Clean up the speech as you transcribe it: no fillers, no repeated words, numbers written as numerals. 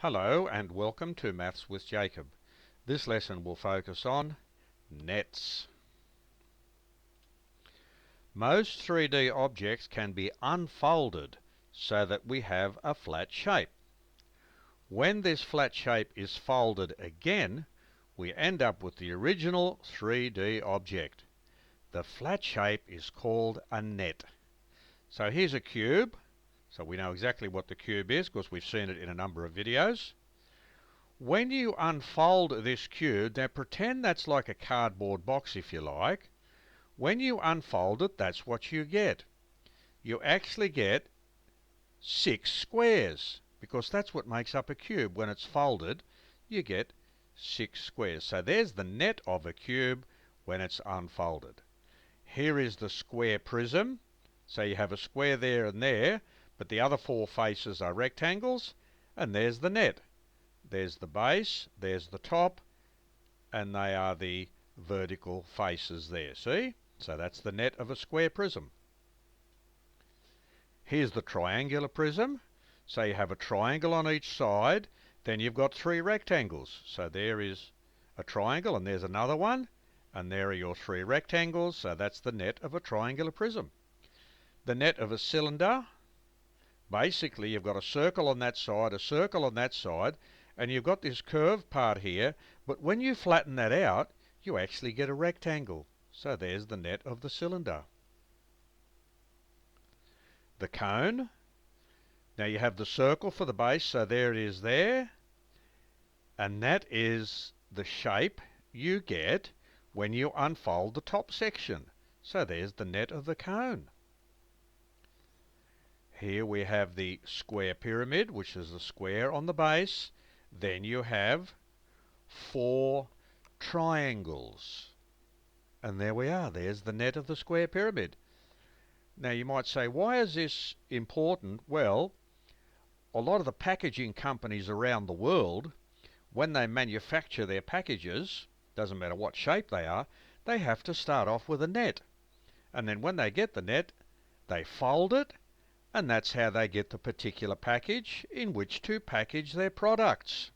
Hello and welcome to Maths with Jacob. This lesson will focus on nets. Most 3D objects can be unfolded so that we have a flat shape. When this flat shape is folded again, we end up with the original 3D object. The flat shape is called a net. So here's a cube. So we know exactly what the cube is because we've seen it in a number of videos. When you unfold this cube, now pretend that's like a cardboard box if you like. When you unfold it, that's what you get. You actually get 6 squares because that's what makes up a cube. When it's folded, you get 6 squares. So there's the net of a cube when it's unfolded. Here is the square prism. So you have a square there and there, but the other 4 faces are rectangles, and there's the net. There's the base, there's the top, and they are the vertical faces there, see? So that's the net of a square prism. Here's the triangular prism. So you have a triangle on each side, then you've got 3 rectangles. So there is a triangle, and there's another one, and there are your 3 rectangles, so that's the net of a triangular prism. The net of a cylinder, basically you've got a circle on that side, a circle on that side, and you've got this curved part here, but when you flatten that out, you actually get a rectangle. So there's the net of the cylinder. The cone, now you have the circle for the base, so there it is there, and that is the shape you get when you unfold the top section. So there's the net of the cone. Here we have the square pyramid, which is the square on the base. Then you have 4 triangles. And there we are. There's the net of the square pyramid. Now you might say, why is this important? Well, a lot of the packaging companies around the world, when they manufacture their packages, doesn't matter what shape they are, they have to start off with a net. And then when they get the net, they fold it, and that's how they get the particular package in which to package their products.